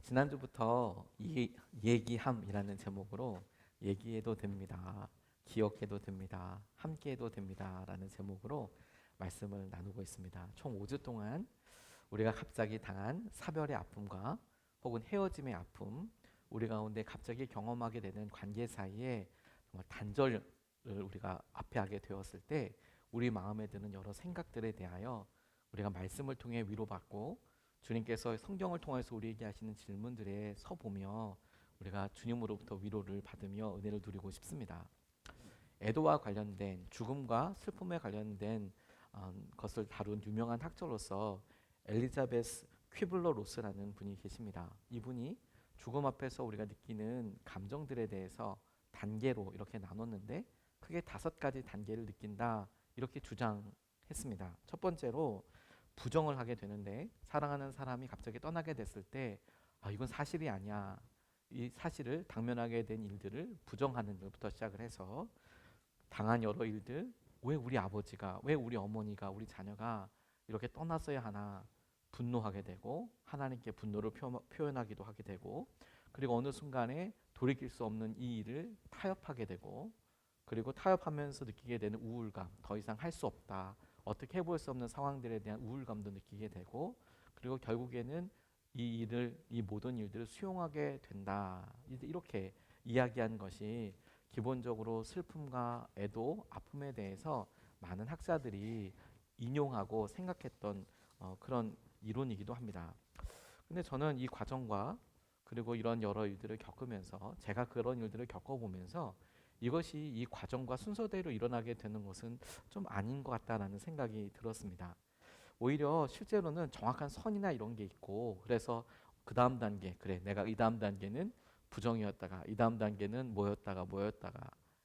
지난주부터 얘기함이라는 제목으로 얘기해도 됩니다. 기억해도 됩니다. 함께해도 됩니다. 라는 제목으로 말씀을 나누고 있습니다. 총 5주 동안 우리가 갑자기 당한 사별의 아픔과 혹은 헤어짐의 아픔, 우리 가운데 갑자기 경험하게 되는 관계 사이에 정말 단절을 우리가 앞에 하게 되었을 때 우리 마음에 드는 여러 생각들에 대하여 우리가 말씀을 통해 위로받고 주님께서 성경을 통해서 우리에게 하시는 질문들에 서보며 우리가 주님으로부터 위로를 받으며 은혜를 누리고 싶습니다. 애도와 관련된 죽음과 슬픔에 관련된 것을 다룬 유명한 학자로서 엘리자베스 퀴블러 로스라는 분이 계십니다. 이분이 죽음 앞에서 우리가 느끼는 감정들에 대해서 단계로 이렇게 나눴는데 크게 5가지 단계를 느낀다 이렇게 주장했습니다. 첫 번째로 부정을 하게 되는데 사랑하는 사람이 갑자기 떠나게 됐을 때 이건 사실이 아니야. 이 사실을 당면하게 된 일들을 부정하는 것부터 시작을 해서 당한 여러 일들, 왜 우리 아버지가, 왜 우리 어머니가, 우리 자녀가 이렇게 떠났어야 하나 분노하게 되고 하나님께 분노를 표현하기도 하게 되고 그리고 어느 순간에 돌이킬 수 없는 이 일을 타협하게 되고 그리고 타협하면서 느끼게 되는 우울감, 더 이상 할 수 없다. 어떻게 해볼 수 없는 상황들에 대한 우울감도 느끼게 되고 그리고 결국에는 이 모든 일들을 수용하게 된다. 이렇게 이야기한 것이 기본적으로 슬픔과 애도, 아픔에 대해서 많은 학자들이 인용하고 생각했던 그런 이론이기도 합니다. 근데 저는 이 과정과 그리고 이런 여러 일들을 겪으면서 제가 그런 일들을 겪어보면서 이것이 이 과정과 순서대로 일어나게 되는 것은 좀 아닌 것 같다라는 생각이 들었습니다. 오히려 실제로는 정확한 선이나 이런 게 있고 그래서 그 다음 단계 그래 내가 이 다음 단계는 부정이었다가 이 다음 단계는 뭐였다가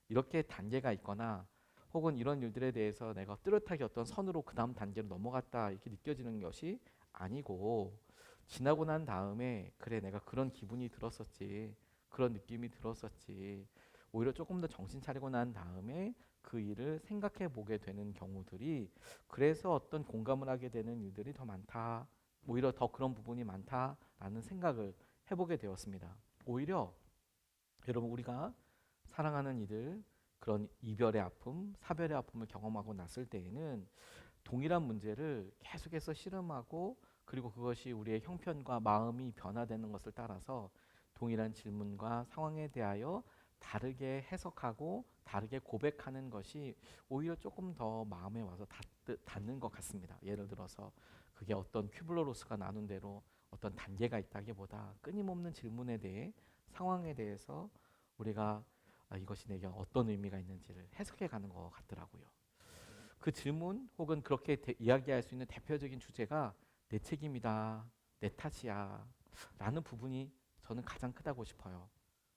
이렇게 단계가 있거나 혹은 이런 일들에 대해서 내가 뚜렷하게 어떤 선으로 그 다음 단계로 넘어갔다 이렇게 느껴지는 것이 아니고 지나고 난 다음에 그래 내가 그런 기분이 들었었지 그런 느낌이 들었었지 오히려 조금 더 정신 차리고 난 다음에 그 일을 생각해 보게 되는 경우들이 그래서 어떤 공감을 하게 되는 일들이 더 많다. 오히려 더 그런 부분이 많다라는 생각을 해보게 되었습니다. 오히려 여러분 우리가 사랑하는 이들 그런 이별의 아픔, 사별의 아픔을 경험하고 났을 때에는 동일한 문제를 계속해서 씨름하고 그리고 그것이 우리의 형편과 마음이 변화되는 것을 따라서 동일한 질문과 상황에 대하여 다르게 해석하고 다르게 고백하는 것이 오히려 조금 더 마음에 와서 닿는 것 같습니다. 예를 들어서 그게 어떤 큐블러로스가 나눈 대로 어떤 단계가 있다기보다 끊임없는 질문에 대해 상황에 대해서 우리가 이것이 내게 어떤 의미가 있는지를 해석해 가는 것 같더라고요. 그 질문 혹은 그렇게 이야기할 수 있는 대표적인 주제가 내 책임이다, 내 탓이야 라는 부분이 저는 가장 크다고 싶어요.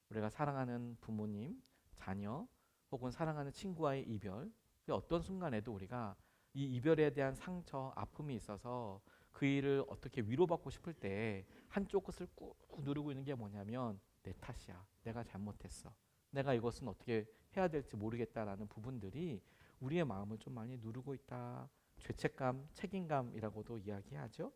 우리가 사랑하는 부모님, 자녀 혹은 사랑하는 친구와의 이별 그 어떤 순간에도 우리가 이 이별에 대한 상처, 아픔이 있어서 그 일을 어떻게 위로받고 싶을 때 한쪽 끝을 꾹 누르고 있는 게 뭐냐면 내 탓이야. 내가 잘못했어. 내가 이것은 어떻게 해야 될지 모르겠다라는 부분들이 우리의 마음을 좀 많이 누르고 있다. 죄책감, 책임감이라고도 이야기하죠.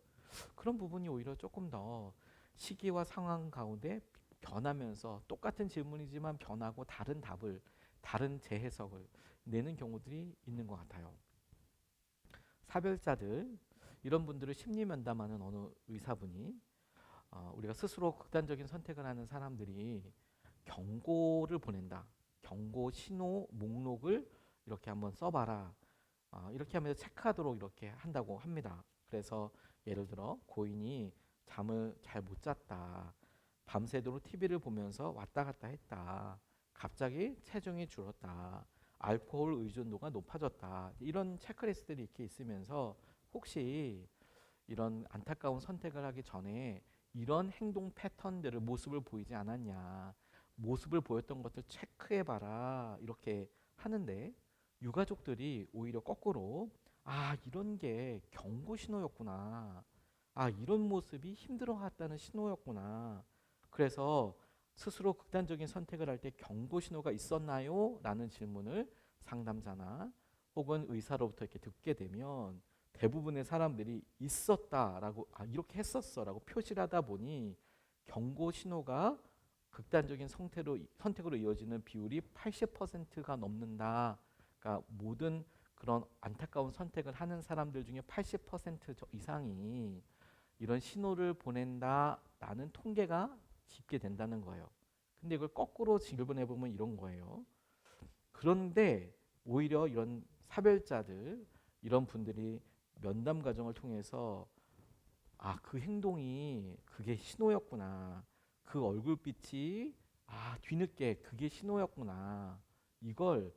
그런 부분이 오히려 조금 더 시기와 상황 가운데 변하면서 똑같은 질문이지만 변하고 다른 답을 다른 재해석을 내는 경우들이 있는 것 같아요. 사별자들 이런 분들을 심리 면담하는 어느 의사분이 우리가 스스로 극단적인 선택을 하는 사람들이 경고를 보낸다. 경고 신호 목록을 이렇게 한번 써봐라. 이렇게 하면서 체크하도록 이렇게 한다고 합니다. 그래서 예를 들어 고인이 잠을 잘 못 잤다. 밤새도록 TV를 보면서 왔다 갔다 했다. 갑자기 체중이 줄었다. 알코올 의존도가 높아졌다. 이런 체크리스트들이 이렇게 있으면서 혹시 이런 안타까운 선택을 하기 전에 이런 행동 패턴들을 모습을 보이지 않았냐. 모습을 보였던 것들 체크해봐라. 이렇게 하는데 유가족들이 오히려 거꾸로 이런 게 경고 신호였구나. 이런 모습이 힘들어했다는 신호였구나. 그래서 스스로 극단적인 선택을 할 때 경고 신호가 있었나요? 라는 질문을 상담자나 혹은 의사로부터 이렇게 듣게 되면 대부분의 사람들이 있었다라고 이렇게 했었어라고 표시를 하다 보니 경고 신호가 극단적인 선택으로 이어지는 비율이 80%가 넘는다. 그러니까 모든 그런 안타까운 선택을 하는 사람들 중에 80% 이상이 이런 신호를 보낸다라는 통계가 집계 된다는 거예요. 근데 이걸 거꾸로 질문해 보면 이런 거예요. 그런데 오히려 이런 사별자들, 이런 분들이 면담 과정을 통해서 그 행동이 그게 신호였구나. 그 얼굴빛이 뒤늦게 그게 신호였구나. 이걸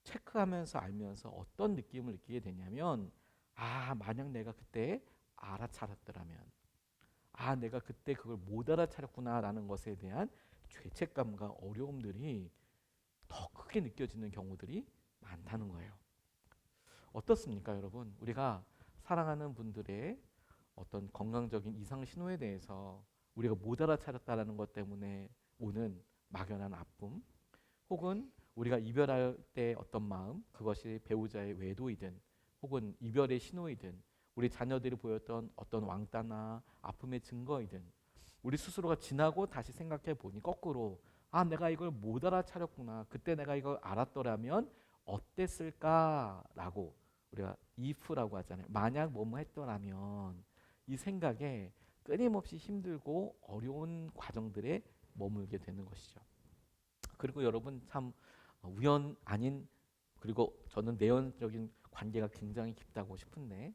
체크하면서 알면서 어떤 느낌을 느끼게 되냐면 만약 내가 그때 알아차렸더라면 내가 그때 그걸 못 알아차렸구나라는 것에 대한 죄책감과 어려움들이 더 크게 느껴지는 경우들이 많다는 거예요. 어떻습니까, 여러분? 우리가 사랑하는 분들의 어떤 건강적인 이상 신호에 대해서 우리가 못 알아차렸다는 것 때문에 오는 막연한 아픔, 혹은 우리가 이별할 때 어떤 마음, 그것이 배우자의 외도이든 혹은 이별의 신호이든 우리 자녀들이 보였던 어떤 왕따나 아픔의 증거이든 우리 스스로가 지나고 다시 생각해 보니 거꾸로 내가 이걸 못 알아차렸구나. 그때 내가 이걸 알았더라면 어땠을까라고 우리가 if라고 하잖아요. 만약 뭐뭐 했더라면 이 생각에 끊임없이 힘들고 어려운 과정들에 머물게 되는 것이죠. 그리고 여러분 참 우연 아닌, 그리고 저는 내연적인 관계가 굉장히 깊다고 싶은데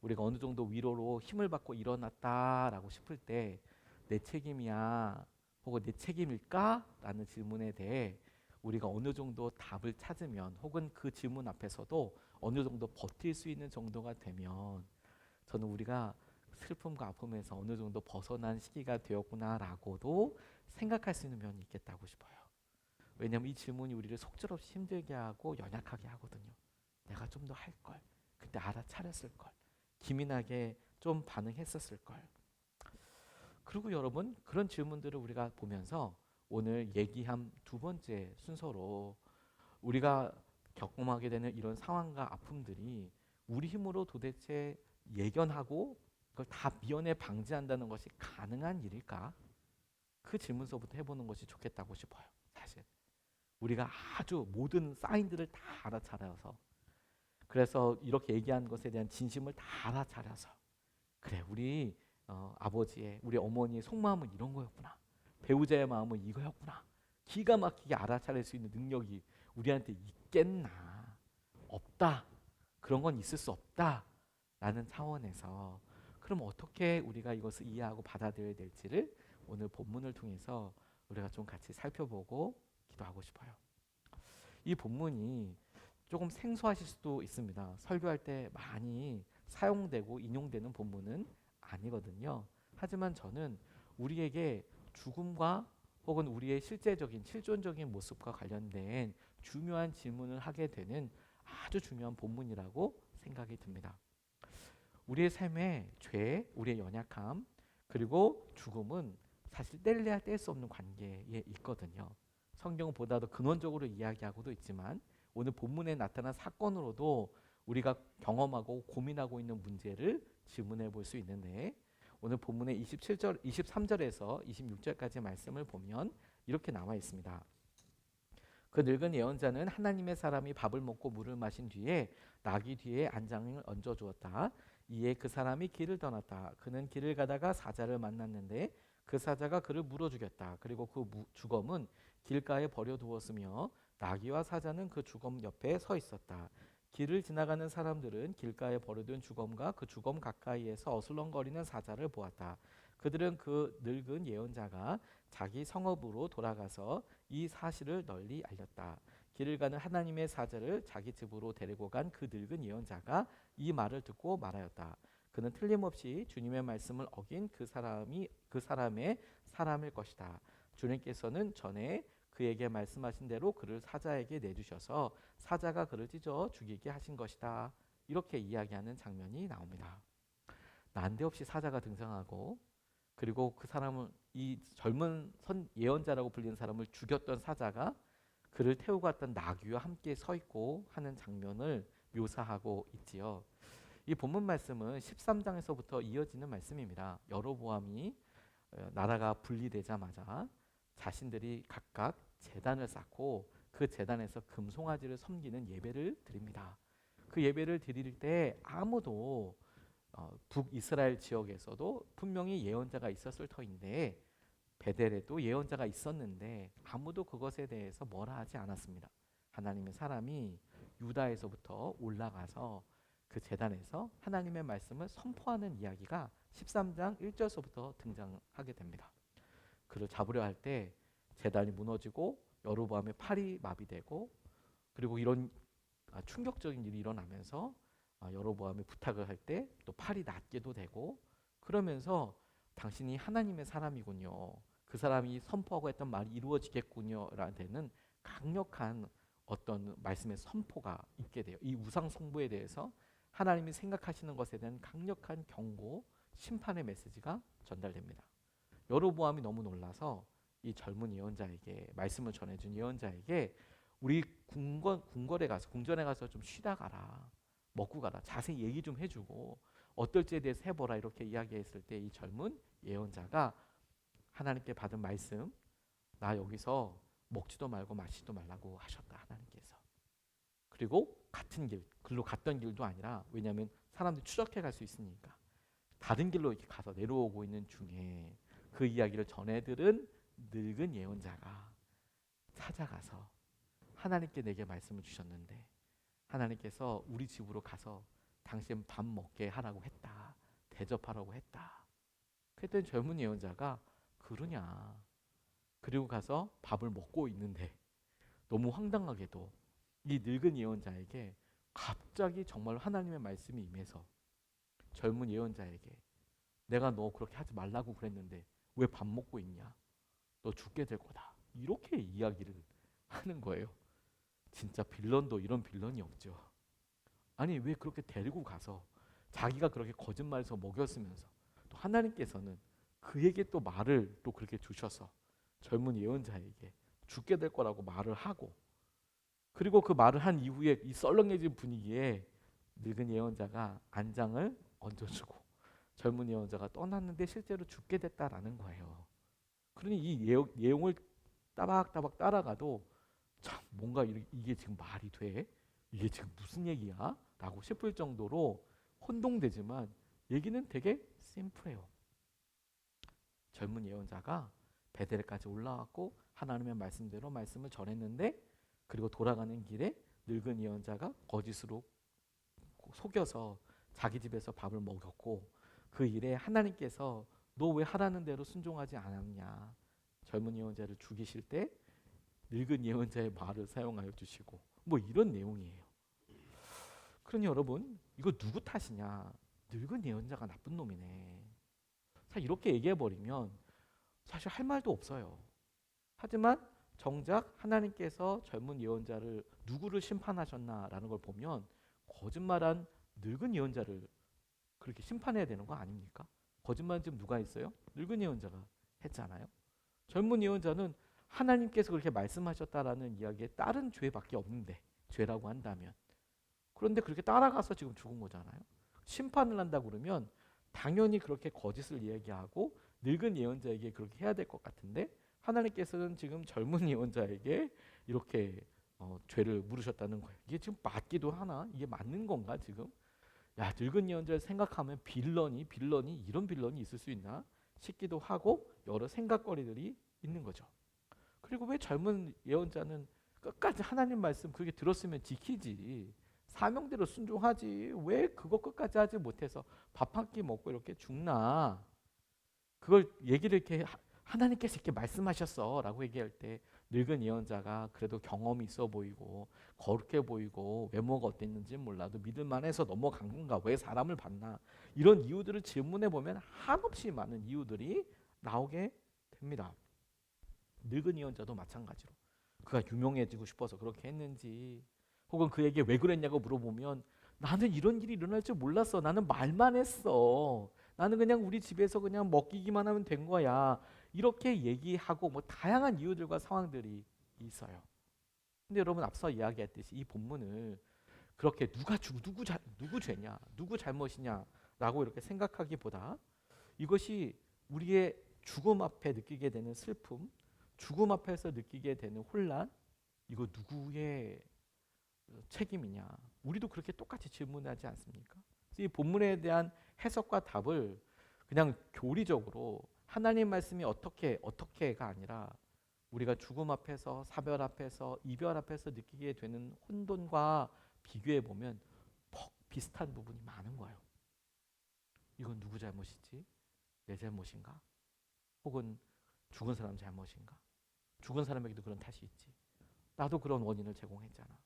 우리가 어느 정도 위로로 힘을 받고 일어났다라고 싶을 때 내 책임이야 혹은 내 책임일까? 라는 질문에 대해 우리가 어느 정도 답을 찾으면 혹은 그 질문 앞에서도 어느 정도 버틸 수 있는 정도가 되면 저는 우리가 슬픔과 아픔에서 어느 정도 벗어난 시기가 되었구나라고도 생각할 수 있는 면이 있겠다고 싶어요. 왜냐하면 이 질문이 우리를 속절없이 힘들게 하고 연약하게 하거든요. 내가 좀 더 할 걸, 그때 알아차렸을 걸, 기민하게 좀 반응했었을 걸. 그리고 여러분, 그런 질문들을 우리가 보면서 오늘 얘기한 두 번째 순서로 우리가 경험하게 되는 이런 상황과 아픔들이 우리 힘으로 도대체 예견하고 그걸 다 미연에 방지한다는 것이 가능한 일일까? 그 질문서부터 해보는 것이 좋겠다고 싶어요. 사실 우리가 아주 모든 사인들을 다 알아차려서, 그래서 이렇게 얘기한 것에 대한 진심을 다 알아차려서, 그래 우리 아버지의, 우리 어머니의 속마음은 이런 거였구나, 배우자의 마음은 이거였구나, 기가 막히게 알아차릴 수 있는 능력이 우리한테 있겠나? 없다. 그런 건 있을 수 없다 라는 차원에서 그럼 어떻게 우리가 이것을 이해하고 받아들여야 될지를 오늘 본문을 통해서 우리가 좀 같이 살펴보고 기도하고 싶어요. 이 본문이 조금 생소하실 수도 있습니다. 설교할 때 많이 사용되고 인용되는 본문은 아니거든요. 하지만 저는 우리에게 죽음과 혹은 우리의 실제적인 실존적인 모습과 관련된 중요한 질문을 하게 되는 아주 중요한 본문이라고 생각이 듭니다. 우리의 삶에 죄, 우리의 연약함, 그리고 죽음은 사실 뗄래야 뗄 수 없는 관계에 있거든요. 성경은 보다 더 근원적으로 이야기하고도 있지만 오늘 본문에 나타난 사건으로도 우리가 경험하고 고민하고 있는 문제를 질문해 볼 수 있는데, 오늘 본문의 27절, 23절에서 26절까지 말씀을 보면 이렇게 나와 있습니다. 그 늙은 예언자는 하나님의 사람이 밥을 먹고 물을 마신 뒤에 나귀 뒤에 안장을 얹어 주었다. 이에 그 사람이 길을 떠났다. 그는 길을 가다가 사자를 만났는데 그 사자가 그를 물어 죽였다. 그리고 그 주검은 길가에 버려두었으며 나귀와 사자는 그 주검 옆에 서 있었다. 길을 지나가는 사람들은 길가에 버려둔 주검과 그 주검 가까이에서 어슬렁거리는 사자를 보았다. 그들은 그 늙은 예언자가 자기 성읍으로 돌아가서 이 사실을 널리 알렸다. 길을 가는 하나님의 사자를 자기 집으로 데리고 간 그 늙은 예언자가 이 말을 듣고 말하였다. 그는 틀림없이 주님의 말씀을 어긴 그 사람의 사람일 것이다. 주님께서는 전에 그에게 말씀하신 대로 그를 사자에게 내주셔서 사자가 그를 찢어 죽이게 하신 것이다. 이렇게 이야기하는 장면이 나옵니다. 난데없이 사자가 등장하고, 그리고 그 사람을, 이 젊은 예언자라고 불리는 사람을 죽였던 사자가 그를 태우고 갔던 나귀와 함께 서 있고 하는 장면을 묘사하고 있지요. 이 본문 말씀은 13장에서부터 이어지는 말씀입니다. 여로보암이 나라가 분리되자마자 자신들이 각각 제단을 쌓고 그 제단에서 금송아지를 섬기는 예배를 드립니다. 그 예배를 드릴 때 아무도 북이스라엘 지역에서도 분명히 예언자가 있었을 터인데 베델에도 예언자가 있었는데 아무도 그것에 대해서 뭐라 하지 않았습니다. 하나님의 사람이 유다에서부터 올라가서 그 제단에서 하나님의 말씀을 선포하는 이야기가 13장 1절서부터 등장하게 됩니다. 그를 잡으려 할 때 제단이 무너지고 여로보암의 팔이 마비되고 그리고 이런 충격적인 일이 일어나면서 여로보암이 부탁을 할 때 또 팔이 낫게도 되고 그러면서 당신이 하나님의 사람이군요. 그 사람이 선포하고 했던 말이 이루어지겠군요. 라는 데는 강력한 어떤 말씀의 선포가 있게 돼요. 이 우상 숭배에 대해서 하나님이 생각하시는 것에 대한 강력한 경고, 심판의 메시지가 전달됩니다. 여로보암이 너무 놀라서 이 젊은 예언자에게 말씀을 전해준 예언자에게 우리 궁전에 가서 좀 쉬다 가라, 먹고 가라, 자세히 얘기 좀 해주고 어떨지에 대해서 해보라 이렇게 이야기했을 때 이 젊은 예언자가 하나님께 받은 말씀, 나 여기서 먹지도 말고 마시지도 말라고 하셨다 하나님께서. 그리고 같은 길로 갔던 길도 아니라 왜냐하면 사람들이 추적해 갈 수 있으니까 다른 길로 이렇게 가서 내려오고 있는 중에 그 이야기를 전해들은 늙은 예언자가 찾아가서 하나님께 내게 말씀을 주셨는데 하나님께서 우리 집으로 가서 당신 밥 먹게 하라고 했다. 대접하라고 했다. 그랬더니 젊은 예언자가 그러냐. 그리고 가서 밥을 먹고 있는데 너무 황당하게도 이 늙은 예언자에게 갑자기 정말 하나님의 말씀이 임해서 젊은 예언자에게 내가 너 그렇게 하지 말라고 그랬는데 왜 밥 먹고 있냐? 너 죽게 될 거다. 이렇게 이야기를 하는 거예요. 진짜 빌런도 이런 빌런이 없죠. 아니 왜 그렇게 데리고 가서 자기가 그렇게 거짓말해서 먹였으면서 또 하나님께서는 그에게 또 말을 또 그렇게 주셔서 젊은 예언자에게 죽게 될 거라고 말을 하고 그리고 그 말을 한 이후에 이 썰렁해진 분위기에 늙은 예언자가 안장을 얹어주고 젊은 예언자가 떠났는데 실제로 죽게 됐다라는 거예요. 그러니 이 내용을 따박따박 따라가도 참 뭔가 이게 지금 말이 돼? 이게 지금 무슨 얘기야? 라고 싶을 정도로 혼동되지만 얘기는 되게 심플해요. 젊은 예언자가 베델까지 올라왔고 하나님의 말씀대로 말씀을 전했는데 그리고 돌아가는 길에 늙은 예언자가 거짓으로 속여서 자기 집에서 밥을 먹였고 그 일에 하나님께서 너 왜 하라는 대로 순종하지 않았냐. 젊은 예언자를 죽이실 때 늙은 예언자의 말을 사용하여 주시고 뭐 이런 내용이에요. 그러니 여러분 이거 누구 탓이냐. 늙은 예언자가 나쁜 놈이네. 사실 이렇게 얘기해버리면 사실 할 말도 없어요. 하지만 정작 하나님께서 젊은 예언자를 누구를 심판하셨나라는 걸 보면 거짓말한 늙은 예언자를 그렇게 심판해야 되는 거 아닙니까? 거짓말은 지금 누가 했어요? 늙은 예언자가 했잖아요. 젊은 예언자는 하나님께서 그렇게 말씀하셨다라는 이야기에 다른 죄밖에 없는데 죄라고 한다면 그런데 그렇게 따라가서 지금 죽은 거잖아요. 심판을 한다 그러면 당연히 그렇게 거짓을 이야기하고 늙은 예언자에게 그렇게 해야 될 것 같은데 하나님께서는 지금 젊은 예언자에게 이렇게 죄를 물으셨다는 거예요. 이게 지금 맞기도 하나? 이게 맞는 건가 지금? 야 늙은 예언자를 생각하면 빌런이 이런 빌런이 있을 수 있나 싶기도 하고 여러 생각거리들이 있는 거죠. 그리고 왜 젊은 예언자는 끝까지 하나님 말씀 그렇게 들었으면 지키지 사명대로 순종하지 왜 그거 끝까지 하지 못해서 밥 한 끼 먹고 이렇게 죽나. 그걸 얘기를 이렇게 하나님께서 이렇게 말씀하셨어 라고 얘기할 때 늙은 예언자가 그래도 경험이 있어 보이고 거룩해 보이고 외모가 어땠는지 몰라도 믿을만해서 넘어간 건가 왜 사람을 봤나 이런 이유들을 질문해 보면 한없이 많은 이유들이 나오게 됩니다. 늙은 예언자도 마찬가지로 그가 유명해지고 싶어서 그렇게 했는지 혹은 그에게 왜 그랬냐고 물어보면 나는 이런 일이 일어날 줄 몰랐어. 나는 말만 했어. 나는 그냥 우리 집에서 그냥 먹기만 하면 된 거야. 이렇게 얘기하고 뭐 다양한 이유들과 상황들이 있어요. 근데 여러분 앞서 이야기했듯이 이 본문을 그렇게 누구 죄냐, 누구 잘못이냐라고 이렇게 생각하기보다 이것이 우리의 죽음 앞에 느끼게 되는 슬픔, 죽음 앞에서 느끼게 되는 혼란, 이거 누구의 책임이냐? 우리도 그렇게 똑같이 질문하지 않습니까? 이 본문에 대한 해석과 답을 그냥 교리적으로 하나님 말씀이 어떻게가 아니라 우리가 죽음 앞에서, 사별 앞에서, 이별 앞에서 느끼게 되는 혼돈과 비교해 보면 비슷한 부분이 많은 거예요. 이건 누구 잘못이지? 내 잘못인가? 혹은 죽은 사람 잘못인가? 죽은 사람에게도 그런 탓이 있지. 나도 그런 원인을 제공했잖아.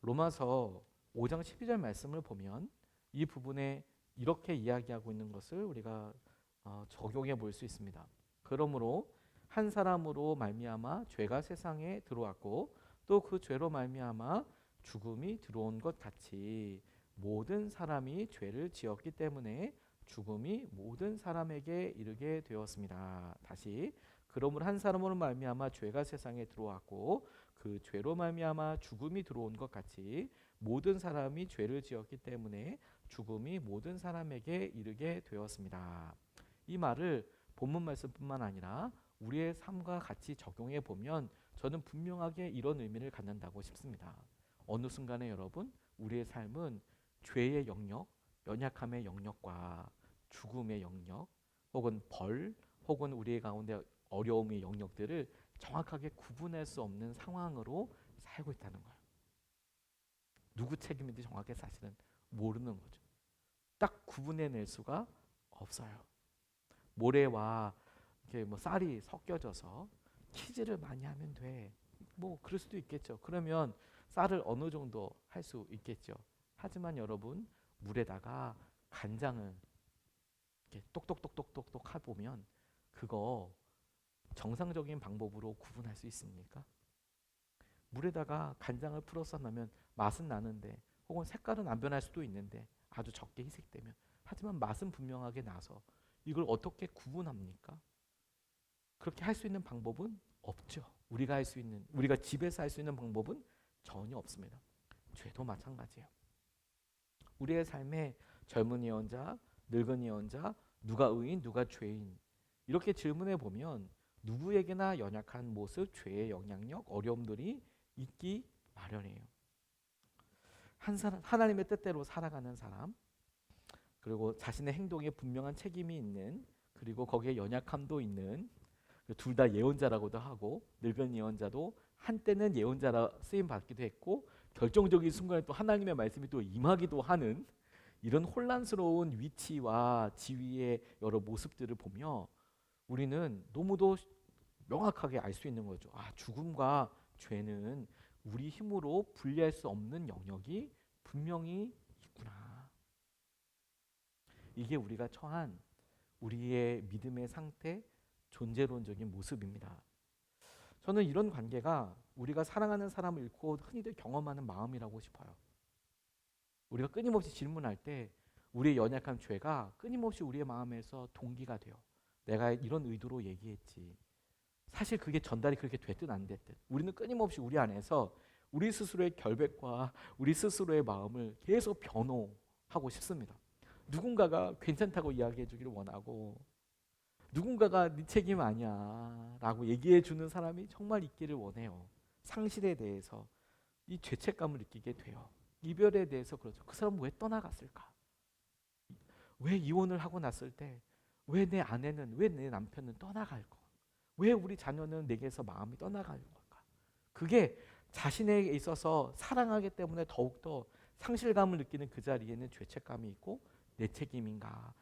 로마서 5장 12절 말씀을 보면 이 부분에 이렇게 이야기하고 있는 것을 우리가 적용해 볼 수 있습니다. 그러므로 한 사람으로 말미암아 죄가 세상에 들어왔고 또 그 죄로 말미암아 죽음이 들어온 것 같이 모든 사람이 죄를 지었기 때문에 죽음이 모든 사람에게 이르게 되었습니다. 다시 그러므로 한 사람으로 말미암아 죄가 세상에 들어왔고 그 죄로 말미암아 죽음이 들어온 것 같이 모든 사람이 죄를 지었기 때문에 죽음이 모든 사람에게 이르게 되었습니다. 이 말을 본문 말씀뿐만 아니라 우리의 삶과 같이 적용해 보면 저는 분명하게 이런 의미를 갖는다고 싶습니다. 어느 순간에 여러분, 우리의 삶은 죄의 영역, 연약함의 영역과 죽음의 영역, 혹은 벌, 혹은 우리의 가운데 어려움의 영역들을 정확하게 구분할 수 없는 상황으로 살고 있다는 거예요. 누구 책임인지 정확하게 사실은 모르는 거죠. 딱 구분해낼 수가 없어요. 모래와 이렇게 쌀이 섞여져서 키즈를 많이 하면 돼. 그럴 수도 있겠죠. 그러면 쌀을 어느 정도 할 수 있겠죠. 하지만 여러분, 물에다가 간장을 이렇게 똑똑똑똑똑똑 해보면 그거 정상적인 방법으로 구분할 수 있습니까? 물에다가 간장을 풀어서 넣으면 맛은 나는데 혹은 색깔은 안 변할 수도 있는데 아주 적게 희석되면, 하지만 맛은 분명하게 나서 이걸 어떻게 구분합니까? 그렇게 할 수 있는 방법은 없죠. 우리가 집에서 할 수 있는 방법은 전혀 없습니다. 죄도 마찬가지예요. 우리의 삶에 젊은 예언자, 늙은 예언자, 누가 의인, 누가 죄인, 이렇게 질문해 보면 누구에게나 연약한 모습, 죄의 영향력, 어려움들이 있기 마련이에요. 하나님의 뜻대로 살아가는 사람, 그리고 자신의 행동에 분명한 책임이 있는, 그리고 거기에 연약함도 있는, 둘 다 예언자라고도 하고, 늙은 예언자도 한때는 예언자라 쓰임 받기도 했고 결정적인 순간에 또 하나님의 말씀이 또 임하기도 하는 이런 혼란스러운 위치와 지위의 여러 모습들을 보며 우리는 너무도 명확하게 알 수 있는 거죠. 죽음과 죄는 우리 힘으로 분리할 수 없는 영역이 분명히 있구나. 이게 우리가 처한 우리의 믿음의 상태, 존재론적인 모습입니다. 저는 이런 관계가 우리가 사랑하는 사람을 잃고 흔히들 경험하는 마음이라고 싶어요. 우리가 끊임없이 질문할 때 우리의 연약한 죄가 끊임없이 우리의 마음에서 동기가 돼요. 내가 이런 의도로 얘기했지. 사실 그게 전달이 그렇게 됐든 안 됐든 우리는 끊임없이 우리 안에서 우리 스스로의 결백과 우리 스스로의 마음을 계속 변호하고 싶습니다. 누군가가 괜찮다고 이야기해 주기를 원하고, 누군가가 네 책임 아니야 라고 얘기해 주는 사람이 정말 있기를 원해요. 상실에 대해서 이 죄책감을 느끼게 돼요. 이별에 대해서 그렇죠. 그 사람은 왜 떠나갔을까? 왜 이혼을 하고 났을 때 왜 내 아내는, 왜 내 남편은 떠나갈까? 왜 우리 자녀는 내게서 마음이 떠나갈 걸까? 그게 자신에게 있어서 사랑하기 때문에 더욱더 상실감을 느끼는 그 자리에는 죄책감이 있고 내 책임인가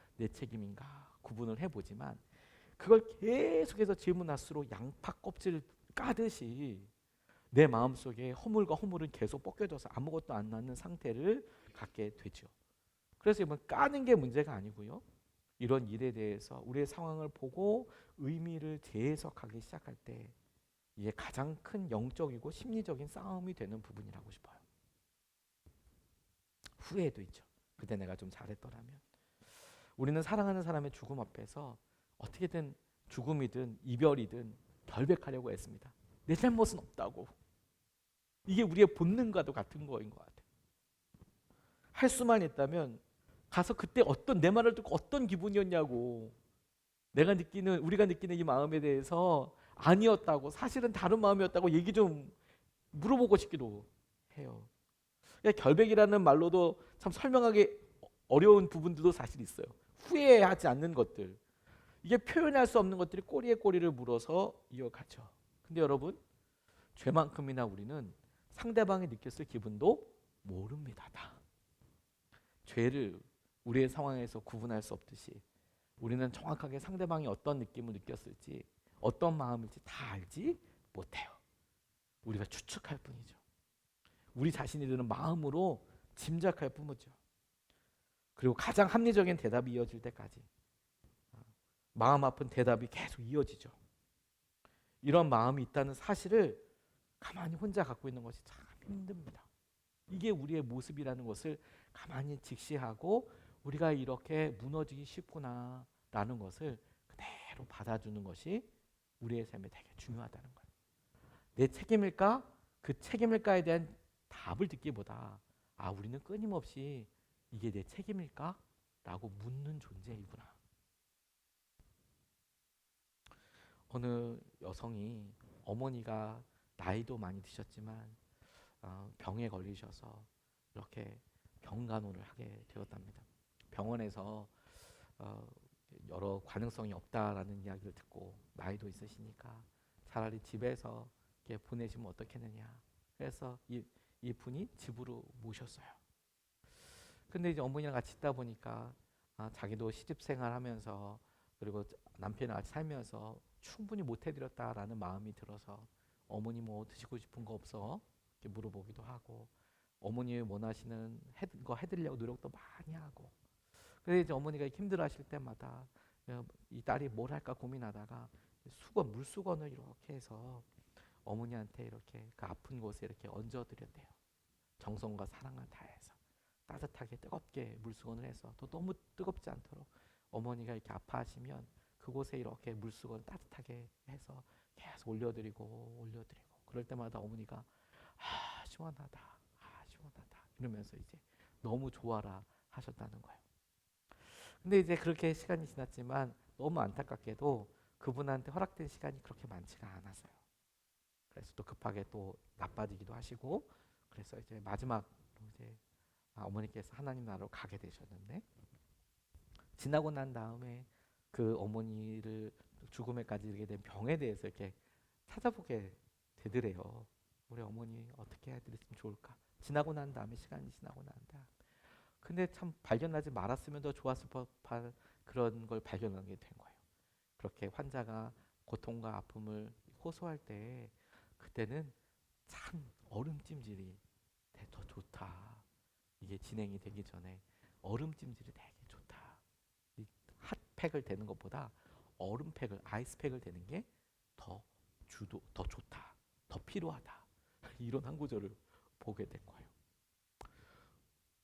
구분을 해보지만 그걸 계속해서 질문할수록 양파 껍질을 까듯이 내 마음속에 허물과 허물은 계속 벗겨져서 아무것도 안 나는 상태를 갖게 되죠. 그래서 이번 까는 게 문제가 아니고요. 이런 일에 대해서 우리의 상황을 보고 의미를 재해석하기 시작할 때 이게 가장 큰 영적이고 심리적인 싸움이 되는 부분이라고 싶어요. 후회도 있죠. 그때 내가 좀 잘했더라면. 우리는 사랑하는 사람의 죽음 앞에서 어떻게든 죽음이든 이별이든 결백하려고 했습니다. 내 잘못은 없다고. 이게 우리의 본능과도 같은 거인 것 같아요. 할 수만 있다면 가서 그때 내 말을 듣고 어떤 기분이었냐고. 우리가 느끼는 이 마음에 대해서 아니었다고, 사실은 다른 마음이었다고 얘기 좀 물어보고 싶기도 해요. 결백이라는 말로도 참 설명하기 어려운 부분들도 사실 있어요. 후회하지 않는 것들, 이게 표현할 수 없는 것들이 꼬리에 꼬리를 물어서 이어가죠. 근데 여러분, 죄만큼이나 우리는 상대방이 느꼈을 기분도 모릅니다. 다. 죄를 우리의 상황에서 구분할 수 없듯이 우리는 정확하게 상대방이 어떤 느낌을 느꼈을지, 어떤 마음일지 다 알지 못해요. 우리가 추측할 뿐이죠. 우리 자신이 드는 마음으로 짐작할 뿐이죠. 그리고 가장 합리적인 대답이 이어질 때까지 마음 아픈 대답이 계속 이어지죠. 이런 마음이 있다는 사실을 가만히 혼자 갖고 있는 것이 참 힘듭니다. 이게 우리의 모습이라는 것을 가만히 직시하고 우리가 이렇게 무너지기 쉽구나라는 것을 그대로 받아주는 것이 우리의 삶에 되게 중요하다는 거예요. 내 책임일까? 그 책임일까에 대한 답을 듣기보다 우리는 끊임없이 이게 내 책임일까? 라고 묻는 존재이구나. 어느 여성이 어머니가 나이도 많이 드셨지만 병에 걸리셔서 이렇게 병간호를 하게 되었답니다. 병원에서 여러 가능성이 없다라는 이야기를 듣고 나이도 있으시니까 차라리 집에서 이렇게 보내시면 어떻겠느냐. 그래서 이 분이 집으로 모셨어요. 근데 이제 어머니랑 같이 있다 보니까 자기도 시집 생활하면서 그리고 남편이랑 같이 살면서 충분히 못 해드렸다라는 마음이 들어서 어머니 뭐 드시고 싶은 거 없어? 이렇게 물어보기도 하고 어머니 원하시는 거 해드리려고 노력도 많이 하고 그래서 이제 어머니가 힘들어하실 때마다 이 딸이 뭘 할까 고민하다가 물수건을 이렇게 해서 어머니한테 이렇게 그 아픈 곳에 이렇게 얹어드렸대요. 정성과 사랑을 다해서 따뜻하게 뜨겁게 물수건을 해서 또 너무 뜨겁지 않도록 어머니가 이렇게 아파하시면 그곳에 이렇게 물수건을 따뜻하게 해서 계속 올려드리고 그럴 때마다 어머니가 시원하다 시원하다 이러면서 이제 너무 좋아라 하셨다는 거예요. 근데 이제 그렇게 시간이 지났지만 너무 안타깝게도 그분한테 허락된 시간이 그렇게 많지가 않았어요. 그래서 또 급하게 또 나빠지기도 하시고 그래서 이제 마지막으로 이제 어머니께서 하나님 나라로 가게 되셨는데 지나고 난 다음에 그 어머니를 죽음에까지 이르게 된 병에 대해서 이렇게 찾아보게 되더래요. 우리 어머니 어떻게 해드렸으면 좋을까? 지나고 난 다음에 시간이 지나고 난 다음에 근데 참 발견하지 말았으면 더 좋았을 법한 그런 걸 발견하게 된 거예요. 그렇게 환자가 고통과 아픔을 호소할 때 그때는 참 얼음찜질이 더 좋다. 이게 진행이 되기 전에 얼음찜질이 되게 좋다. 이 핫팩을 대는 것보다 얼음팩을 아이스팩을 대는 게 더 좋다. 더 필요하다. 이런 한 구절을 보게 된 거예요.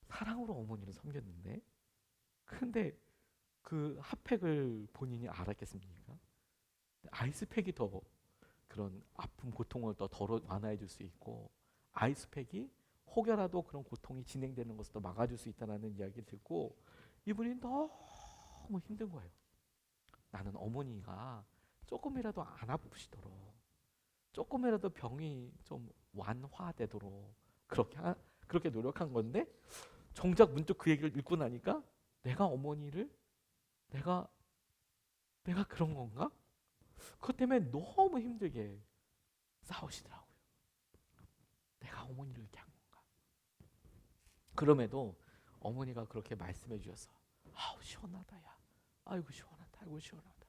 사랑으로 어머니를 섬겼는데 근데 그 핫팩을 본인이 알았겠습니까? 아이스팩이 더 그런 아픔 고통을 더 완화해 줄 수 있고 아이스팩이 혹여라도 그런 고통이 진행되는 것을 더 막아줄 수 있다는 이야기를 듣고 이분이 너무 힘든 거예요. 나는 어머니가 조금이라도 안 아프시도록 조금이라도 병이 좀 완화되도록 그렇게 노력한 건데 정작 문득 그 얘기를 읽고 나니까 내가 어머니를 내가 그런 건가? 그것 때문에 너무 힘들게 싸우시더라고요. 내가 어머니를 이렇게 한 건가? 그럼에도 어머니가 그렇게 말씀해 주셔서 시원하다 야. 아이고 시원하다. 아이고 시원하다.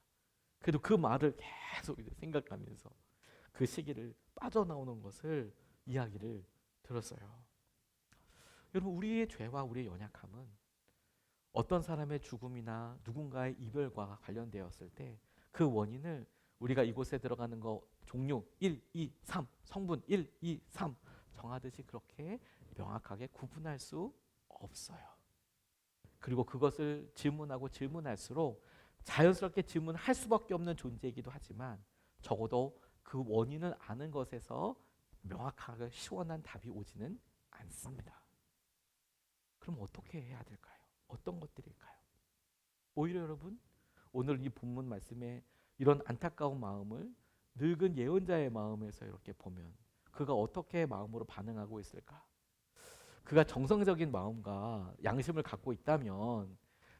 그래도 그 말을 계속 이제 생각하면서 그 시기를 빠져나오는 것을 이야기를 들었어요. 여러분 우리의 죄와 우리의 연약함은 어떤 사람의 죽음이나 누군가의 이별과 관련되었을 때 그 원인을 우리가 이곳에 들어가는 거 종류 1, 2, 3 성분 1, 2, 3 정하듯이 그렇게 명확하게 구분할 수 없어요. 그리고 그것을 질문할수록 자연스럽게 질문할 수밖에 없는 존재이기도 하지만 적어도 그 원인을 아는 것에서 명확하게 시원한 답이 오지는 않습니다. 그럼 어떻게 해야 될까요? 어떤 것들일까요? 오히려 여러분 오늘 이 본문 말씀에 이런 안타까운 마음을 늙은 예언자의 마음에서 이렇게 보면 그가 어떻게 마음으로 반응하고 있을까? 그가 정상적인 마음과 양심을 갖고 있다면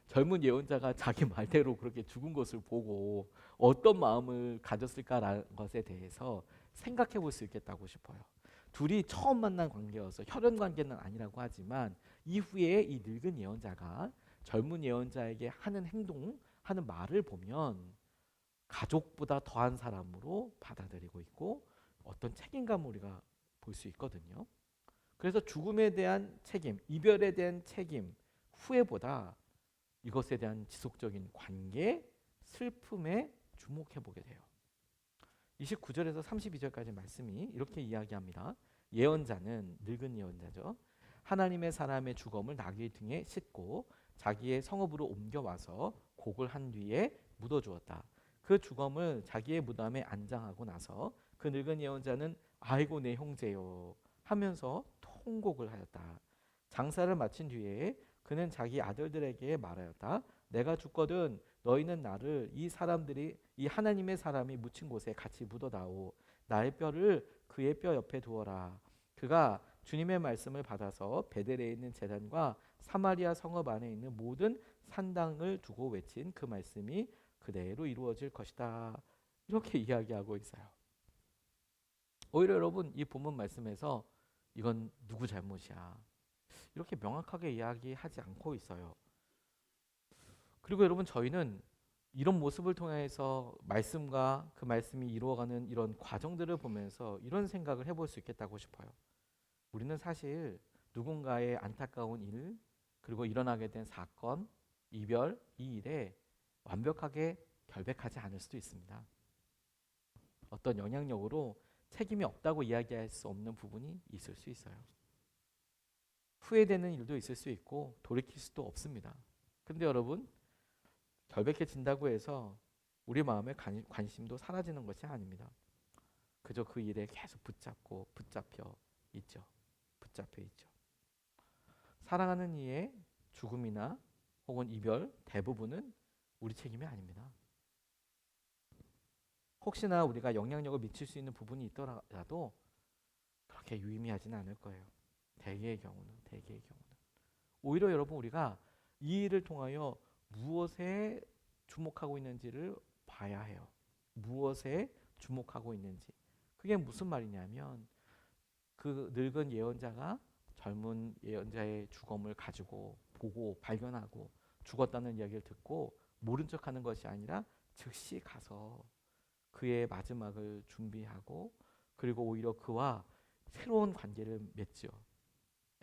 젊은 예언자가 자기 말대로 그렇게 죽은 것을 보고 어떤 마음을 가졌을까라는 것에 대해서 생각해 볼 수 있겠다고 싶어요. 둘이 처음 만난 관계여서 혈연 관계는 아니라고 하지만 이후에 이 늙은 예언자가 젊은 예언자에게 하는 행동, 하는 말을 보면 가족보다 더한 사람으로 받아들이고 있고 어떤 책임감을 우리가 볼 수 있거든요. 그래서 죽음에 대한 책임, 이별에 대한 책임, 후회보다 이것에 대한 지속적인 관계, 슬픔에 주목해 보게 돼요. 29절에서 32절까지 말씀이 이렇게 이야기합니다. 예언자는 늙은 예언자죠. 하나님의 사람의 죽음을 나귀 등에 싣고 자기의 성읍으로 옮겨와서 곡을 한 뒤에 묻어주었다. 그 죽음을 자기의 무덤에 안장하고 나서 그 늙은 예언자는 아이고 내 형제요 하면서 통곡을 하였다. 장사를 마친 뒤에 그는 자기 아들들에게 말하였다. 내가 죽거든 너희는 나를 이 하나님의 사람이 묻힌 곳에 같이 묻어다오. 나의 뼈를 그의 뼈 옆에 두어라. 그가 주님의 말씀을 받아서 베델에 있는 제단과 사마리아 성읍 안에 있는 모든 산당을 두고 외친 그 말씀이 그대로 이루어질 것이다. 이렇게 이야기하고 있어요. 오히려 여러분 이 본문 말씀에서 이건 누구 잘못이야 이렇게 명확하게 이야기하지 않고 있어요. 그리고 여러분 저희는 이런 모습을 통해서 말씀과 그 말씀이 이루어가는 이런 과정들을 보면서 이런 생각을 해볼 수 있겠다고 싶어요. 우리는 사실 누군가의 안타까운 일 그리고 일어나게 된 사건, 이별, 이 일에 완벽하게 결백하지 않을 수도 있습니다. 어떤 영향력으로 책임이 없다고 이야기할 수 없는 부분이 있을 수 있어요. 후회되는 일도 있을 수 있고 돌이킬 수도 없습니다. 근데 여러분 결백해진다고 해서 우리 마음의 관심도 사라지는 것이 아닙니다. 그저 그 일에 계속 붙잡혀 있죠. 사랑하는 이의 죽음이나 혹은 이별 대부분은 우리 책임이 아닙니다. 혹시나 우리가 영향력을 미칠 수 있는 부분이 있더라도 그렇게 유의미하지는 않을 거예요. 대개의 경우는. 오히려 여러분 우리가 이 일을 통하여 무엇에 주목하고 있는지를 봐야 해요. 무엇에 주목하고 있는지. 그게 무슨 말이냐면 그 늙은 예언자가 젊은 예언자의 죽음을 가지고 보고 발견하고 죽었다는 이야기를 듣고 모른 척하는 것이 아니라 즉시 가서 그의 마지막을 준비하고 그리고 오히려 그와 새로운 관계를 맺죠.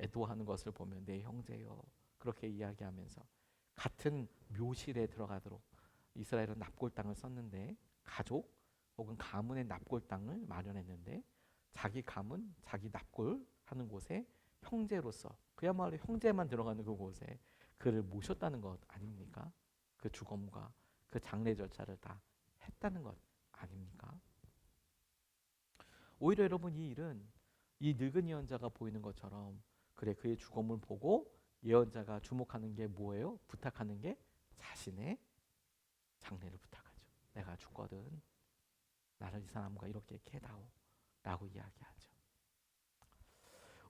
애도하는 것을 보면 내 형제요 그렇게 이야기하면서 같은 묘실에 들어가도록 이스라엘은 납골 땅을 썼는데 가족 혹은 가문의 납골 땅을 마련했는데 자기 가문, 자기 납골 하는 곳에 형제로서 그야말로 형제만 들어가는 그곳에 그를 모셨다는 것 아닙니까? 그 죽음과 그 장례 절차를 다 했다는 것 아닙니까? 오히려 여러분 이 일은 이 늙은 예언자가 보이는 것처럼 그래 그의 죽음을 보고 예언자가 주목하는 게 뭐예요? 부탁하는 게 자신의 장례를 부탁하죠. 내가 죽거든 나를 이 사람과 이렇게 해다오 라고 이야기하죠.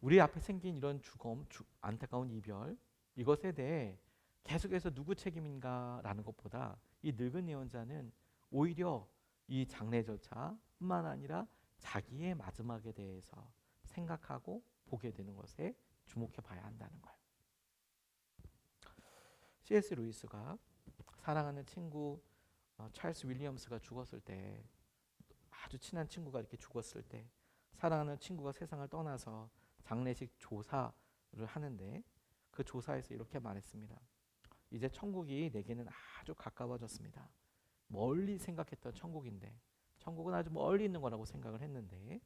우리 앞에 생긴 이런 죽음, 안타까운 이별 이것에 대해 계속해서 누구 책임인가 라는 것보다 이 늙은 예언자는 오히려 이 장례 절차뿐만 아니라 자기의 마지막에 대해서 생각하고 보게 되는 것에 주목해 봐야 한다는 거예요. C.S. 루이스가 사랑하는 친구 찰스 윌리엄스가 죽었을 때 아주 친한 친구가 이렇게 죽었을 때 사랑하는 친구가 세상을 떠나서 장례식 조사를 하는데 그 조사에서 이렇게 말했습니다. 이제 천국이 내게는 아주 가까워졌습니다. 멀리 생각했던 천국인데 천국은 아주 멀리 있는 거라고 생각을 했는데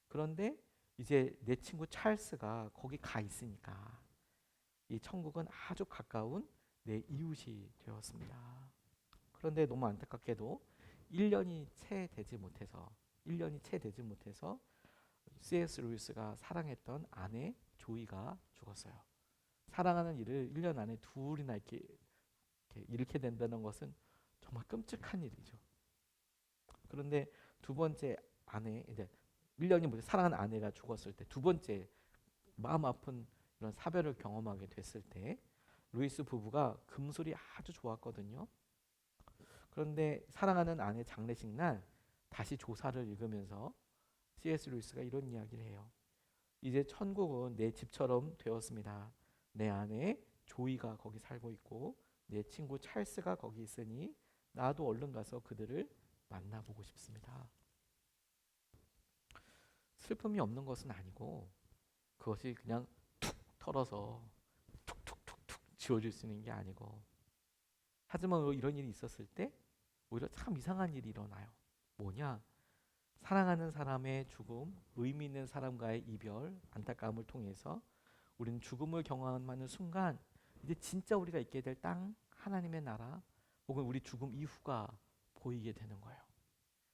그런데 이제 내 친구 찰스가 거기 가 있으니까 이 천국은 아주 가까운 내 이웃이 되었습니다. 그런데 너무 안타깝게도 1년이 채 되지 못해서 C.S. 루이스가 사랑했던 아내 조이가 죽었어요. 사랑하는 일을 1년 안에 둘이나 이렇게 잃게 된다는 것은 정말 끔찍한 일이죠. 그런데 두 번째 아내, 이제 1년이 뭐지 사랑하는 아내가 죽었을 때 두 번째 마음 아픈 이런 사별을 경험하게 됐을 때 루이스 부부가 금술이 아주 좋았거든요. 그런데 사랑하는 아내 장례식 날 다시 조사를 읽으면서 C.S. 루이스가 이런 이야기를 해요. 이제 천국은 내 집처럼 되었습니다. 내 아내 조이가 거기 살고 있고 내 친구 찰스가 거기 있으니 나도 얼른 가서 그들을 만나보고 싶습니다. 슬픔이 없는 것은 아니고 그것이 그냥 툭 털어서 툭툭툭툭 지워질 수 있는 게 아니고, 하지만 이런 일이 있었을 때 오히려 참 이상한 일이 일어나요. 뭐냐? 사랑하는 사람의 죽음, 의미 있는 사람과의 이별, 안타까움을 통해서 우리는 죽음을 경험하는 순간 이제 진짜 우리가 있게 될 땅, 하나님의 나라, 혹은 우리 죽음 이후가 보이게 되는 거예요.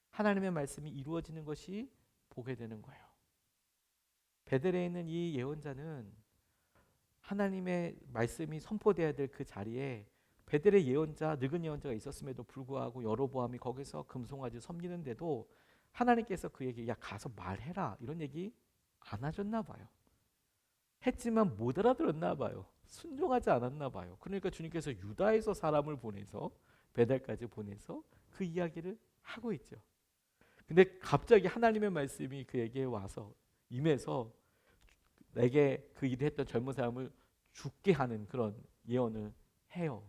하나님의 말씀이 이루어지는 것이 보게 되는 거예요. 베델에 있는 이 예언자는 하나님의 말씀이 선포되어야 될 그 자리에 베델의 예언자, 늙은 예언자가 있었음에도 불구하고 여로보암이 거기서 금송아지 섬기는데도 하나님께서 그에게 야 가서 말해라 이런 얘기 안 하셨나 봐요. 했지만 못 알아들었나 봐요. 순종하지 않았나 봐요. 그러니까 주님께서 유다에서 사람을 보내서 베델까지 보내서 그 이야기를 하고 있죠. 근데 갑자기 하나님의 말씀이 그에게 와서 임해서 내게 그 일을 했던 젊은 사람을 죽게 하는 그런 예언을 해요.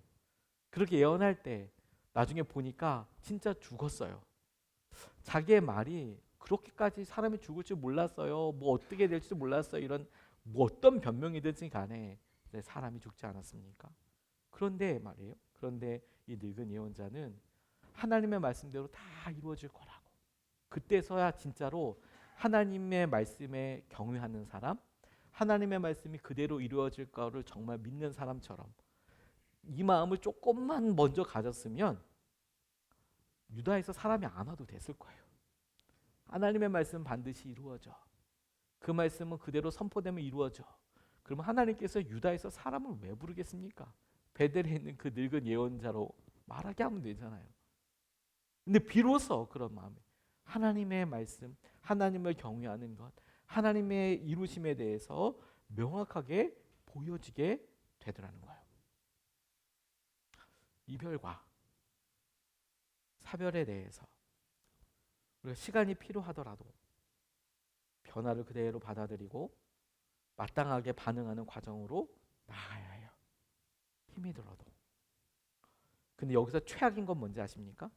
그렇게 예언할 때 나중에 보니까 진짜 죽었어요. 자기의 말이 그렇게까지 사람이 죽을 줄 몰랐어요. 뭐 어떻게 될지도 몰랐어요. 이런 뭐 어떤 변명이든지 간에 사람이 죽지 않았습니까? 그런데 말이에요. 그런데 이 늙은 예언자는 하나님의 말씀대로 다 이루어질 거라고. 그때서야 진짜로 하나님의 말씀에 경외하는 사람, 하나님의 말씀이 그대로 이루어질 거를 정말 믿는 사람처럼 이 마음을 조금만 먼저 가졌으면 유다에서 사람이 안 와도 됐을 거예요. 하나님의 말씀 반드시 이루어져. 그 말씀은 그대로 선포되면 이루어져. 그러면 하나님께서 유다에서 사람을 왜 부르겠습니까? 베델에 있는 그 늙은 예언자로 말하게 하면 되잖아요. 근데 비로소 그런 마음에 하나님의 말씀, 하나님을 경외하는 것, 하나님의 이루심에 대해서 명확하게 보여지게 되더라는 거예요. 이별과 사별에 대해서 우리가 시간이 필요하더라도 변화를 그대로 받아들이고 마땅하게 반응하는 과정으로 나아가야 해요. 힘이 들어도. 근데 여기서 최악인 건 뭔지 아십니까?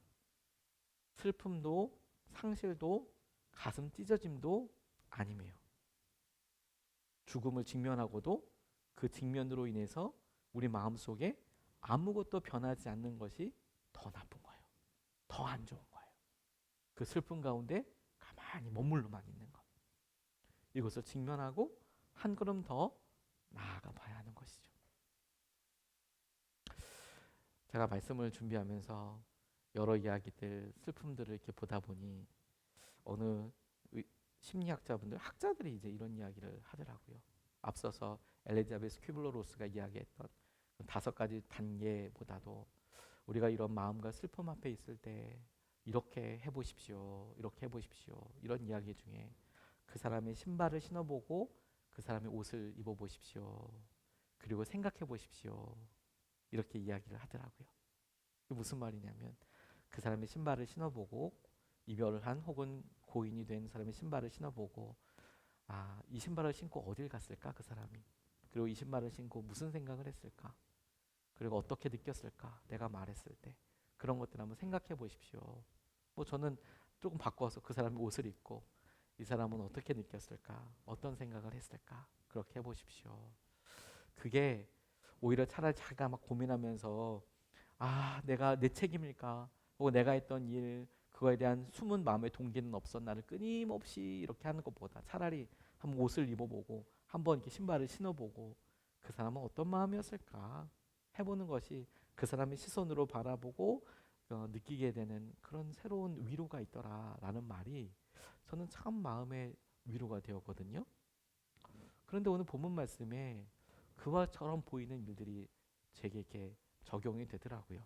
슬픔도 상실도 가슴 찢어짐도 아니에요. 죽음을 직면하고도 그 직면으로 인해서 우리 마음속에 아무것도 변하지 않는 것이 더 나쁜 거예요. 더 안 좋은 거예요. 그 슬픔 가운데 가만히 머물러만 있는 것. 이것을 직면하고 한 걸음 더 나아가 봐야 하는 것이죠. 제가 말씀을 준비하면서 여러 이야기들, 슬픔들을 이렇게 보다 보니 어느 심리학자분들, 학자들이 이제 이런 이야기를 하더라고요. 앞서서 엘리자베스 큐블러-로스가 이야기했던 5가지 단계보다도 우리가 이런 마음과 슬픔 앞에 있을 때 이렇게 해보십시오, 이렇게 해보십시오. 이런 이야기 중에 그 사람의 신발을 신어보고 그 사람의 옷을 입어보십시오. 그리고 생각해 보십시오. 이렇게 이야기를 하더라고요. 무슨 말이냐면 그 사람의 신발을 신어보고 이별을 한 혹은 고인이 된 사람의 신발을 신어보고 이 신발을 신고 어딜 갔을까 그 사람이. 그리고 이 신발을 신고 무슨 생각을 했을까. 그리고 어떻게 느꼈을까 내가 말했을 때. 그런 것들 한번 생각해 보십시오. 뭐 저는 조금 바꿔서 그 사람의 옷을 입고 이 사람은 어떻게 느꼈을까, 어떤 생각을 했을까 그렇게 해보십시오. 그게 오히려 차라리 자기가 막 고민하면서 내가 내 책임일까, 혹은 내가 했던 일 그거에 대한 숨은 마음의 동기는 없었나를 끊임없이 이렇게 하는 것보다 차라리 한번 옷을 입어보고 한번 이렇게 신발을 신어보고 그 사람은 어떤 마음이었을까 해보는 것이 그 사람의 시선으로 바라보고 느끼게 되는 그런 새로운 위로가 있더라라는 말이 저는 참 마음의 위로가 되었거든요. 그런데 오늘 본문 말씀에 그와처럼 보이는 일들이 제게 이렇게 적용이 되더라고요.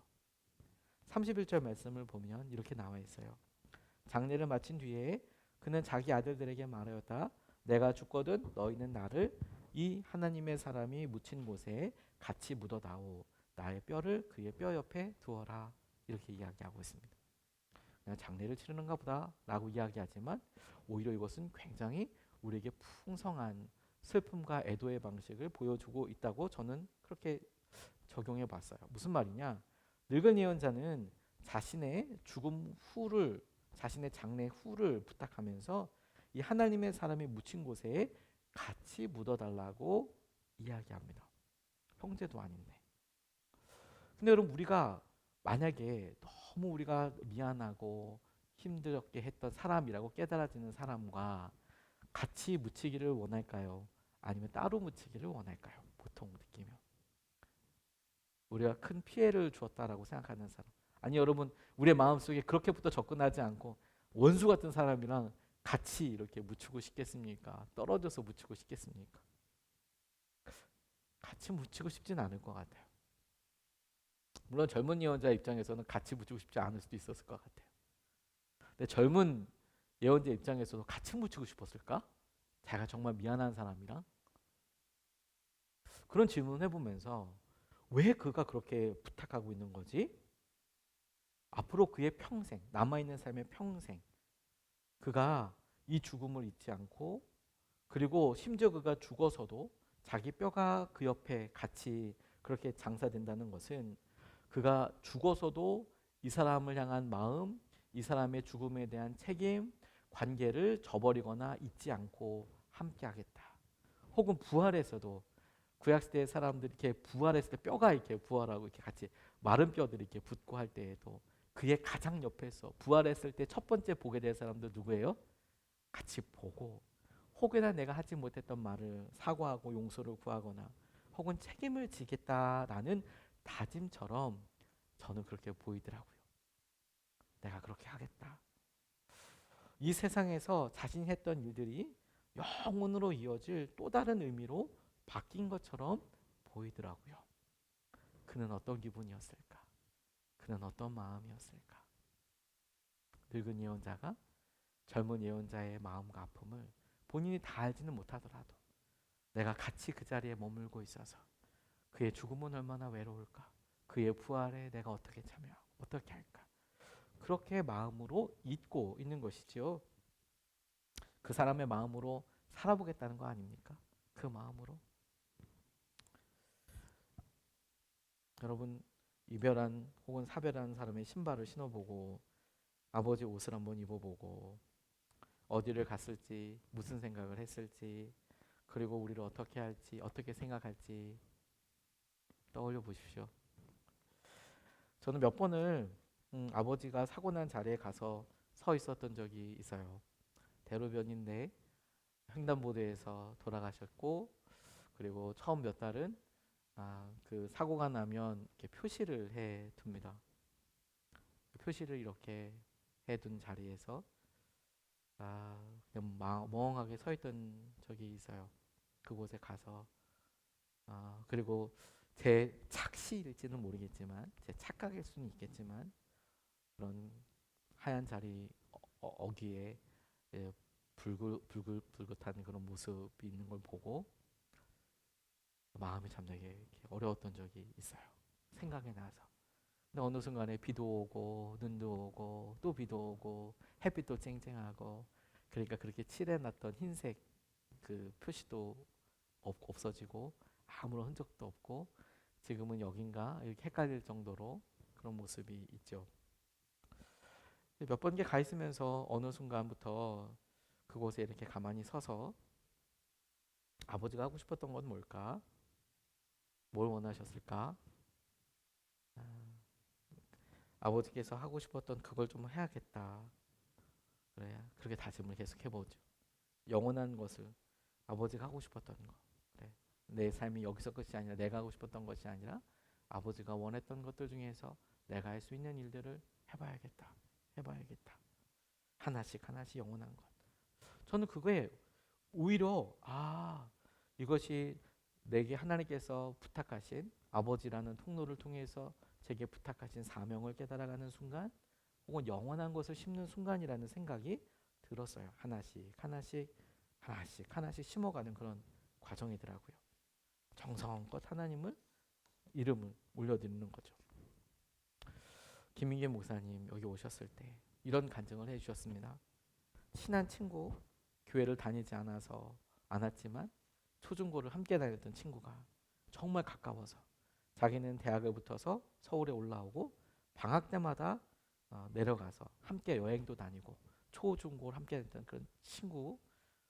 31절 말씀을 보면 이렇게 나와 있어요. 장례를 마친 뒤에 그는 자기 아들들에게 말하였다. 내가 죽거든 너희는 나를 이 하나님의 사람이 묻힌 곳에 같이 묻어다오. 나의 뼈를 그의 뼈 옆에 두어라. 이렇게 이야기하고 있습니다. 그냥 장례를 치르는가 보다 라고 이야기하지만 오히려 이것은 굉장히 우리에게 풍성한 슬픔과 애도의 방식을 보여주고 있다고 저는 그렇게 적용해 봤어요. 무슨 말이냐? 늙은 예언자는 자신의 죽음 후를, 자신의 장례 후를 부탁하면서 이 하나님의 사람이 묻힌 곳에 같이 묻어달라고 이야기합니다. 형제도 아닌데. 근데 여러분, 우리가 만약에 너무 우리가 미안하고 힘들게 했던 사람이라고 깨달아지는 사람과 같이 묻히기를 원할까요? 아니면 따로 묻히기를 원할까요? 보통 느끼면 우리가 큰 피해를 주었다라고 생각하는 사람. 아니 여러분, 우리의 마음속에 그렇게부터 접근하지 않고 원수 같은 사람이랑 같이 이렇게 묻히고 싶겠습니까? 떨어져서 묻히고 싶겠습니까? 같이 묻히고 싶진 않을 것 같아요. 물론 젊은 예언자 입장에서는 같이 묻히고 싶지 않을 수도 있었을 것 같아요. 근데 젊은 예언자 입장에서도 같이 묻히고 싶었을까? 자기가 정말 미안한 사람이랑? 그런 질문을 해보면서 왜 그가 그렇게 부탁하고 있는 거지? 앞으로 그의 평생, 남아있는 삶의 평생, 그가 이 죽음을 잊지 않고, 그리고 심지어 그가 죽어서도 자기 뼈가 그 옆에 같이 그렇게 장사된다는 것은 그가 죽어서도 이 사람을 향한 마음, 이 사람의 죽음에 대한 책임, 관계를 저버리거나 잊지 않고 함께하겠다. 혹은 부활해서도 구약시대의 사람들이 이렇게 부활했을 때 뼈가 이렇게 부활하고 이렇게 같이 마른 뼈들이 이렇게 붙고 할 때에도 그의 가장 옆에서 부활했을 때 첫 번째 보게 될 사람들 누구예요? 같이 보고 혹여나 내가 하지 못했던 말을 사과하고 용서를 구하거나 혹은 책임을 지겠다라는 다짐처럼 저는 그렇게 보이더라고요. 내가 그렇게 하겠다. 이 세상에서 자신이 했던 일들이 영원으로 이어질 또 다른 의미로 바뀐 것처럼 보이더라고요. 그는 어떤 기분이었을까? 그는 어떤 마음이었을까? 늙은 예언자가 젊은 예언자의 마음과 아픔을 본인이 다 알지는 못하더라도 내가 같이 그 자리에 머물고 있어서 그의 죽음은 얼마나 외로울까? 그의 부활에 내가 어떻게 참여하고 어떻게 할까? 그렇게 마음으로 잊고 있는 것이지요. 그 사람의 마음으로 살아보겠다는 거 아닙니까? 그 마음으로. 여러분, 이별한 혹은 사별한 사람의 신발을 신어보고 아버지 옷을 한번 입어보고 어디를 갔을지 무슨 생각을 했을지 그리고 우리를 어떻게 할지 어떻게 생각할지 떠올려 보십시오. 저는 몇 번을 아버지가 사고 난 자리에 가서 서 있었던 적이 있어요. 대로변인데 횡단보도에서 돌아가셨고 그리고 처음 몇 달은 그 사고가 나면 이렇게 표시를 해 둡니다. 표시를 이렇게 해둔 자리에서 그냥 멍하게 서 있던 적이 있어요. 그곳에 가서 그리고 제 착시일지는 모르겠지만 제 착각일 수는 있겠지만 그런 하얀 자리 어귀에 불긋불긋한 그런 모습이 있는 걸 보고 마음이 참 되게 이렇게 어려웠던 적이 있어요. 생각이 나서. 근데 어느 순간에 비도 오고 눈도 오고 또 비도 오고 햇빛도 쨍쨍하고 그러니까 그렇게 칠해놨던 흰색 그 표시도 없어지고 아무런 흔적도 없고 지금은 여긴가 이렇게 헷갈릴 정도로 그런 모습이 있죠. 몇 번 가 있으면서 어느 순간부터 그곳에 이렇게 가만히 서서 아버지가 하고 싶었던 건 뭘까? 뭘 원하셨을까? 아버지께서 하고 싶었던 그걸 좀 해야겠다. 그래, 그렇게 다짐을 계속 해보죠. 영원한 것을 아버지가 하고 싶었던 거. 그래, 내 삶이 여기서 끝이 아니라 내가 하고 싶었던 것이 아니라 아버지가 원했던 것들 중에서 내가 할 수 있는 일들을 해봐야겠다. 해봐야겠다. 하나씩 하나씩 영원한 것. 저는 그거에 오히려 이것이 내게 하나님께서 부탁하신 아버지라는 통로를 통해서 제게 부탁하신 사명을 깨달아가는 순간, 혹은 영원한 것을 심는 순간이라는 생각이 들었어요. 하나씩 하나씩 하나씩 하나씩 심어가는 그런 과정이더라고요. 정성껏 하나님을 이름을 올려드리는 거죠. 김민기 목사님 여기 오셨을 때 이런 간증을 해주셨습니다. 친한 친구, 교회를 다니지 않았지만 초중고를 함께 다녔던 친구가 정말 가까워서 자기는 대학을 붙어서 서울에 올라오고 방학 때마다 내려가서 함께 여행도 다니고 초중고를 함께 했던 그런 친구.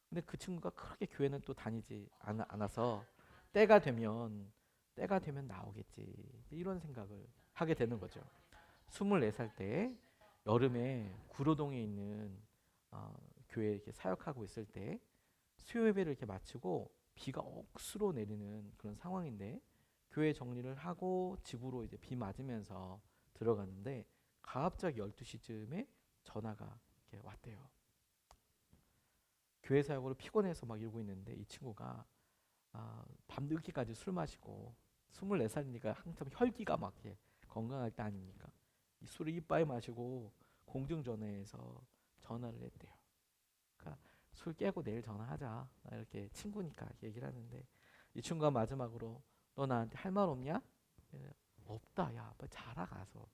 근데 그 친구가 그렇게 교회는 또 다니지 않아서 때가 되면 나오겠지, 이런 생각을 하게 되는 거죠. 24살 때 여름에 구로동에 있는 교회에 이렇게 사역하고 있을 때 수요 예배를 이렇게 마치고 비가 억수로 내리는 그런 상황인데 교회 정리를 하고 집으로 이제 비 맞으면서 들어갔는데 갑자기 12시쯤에 전화가 이렇게 왔대요. 교회 사역으로 피곤해서 막 이러고 있는데 이 친구가 밤늦게까지 술 마시고 24살이니까 한참 혈기가 막 이렇게 건강할 때 아닙니까? 이 술을 이빠이 마시고 공중전화해서 전화를 했대요. 그러니까 술 깨고 내일 전화하자, 이렇게 친구니까 얘기를 하는데 이 친구가 마지막으로 너 나한테 할 말 없냐? 없다. 야, 빨리 자라 가서.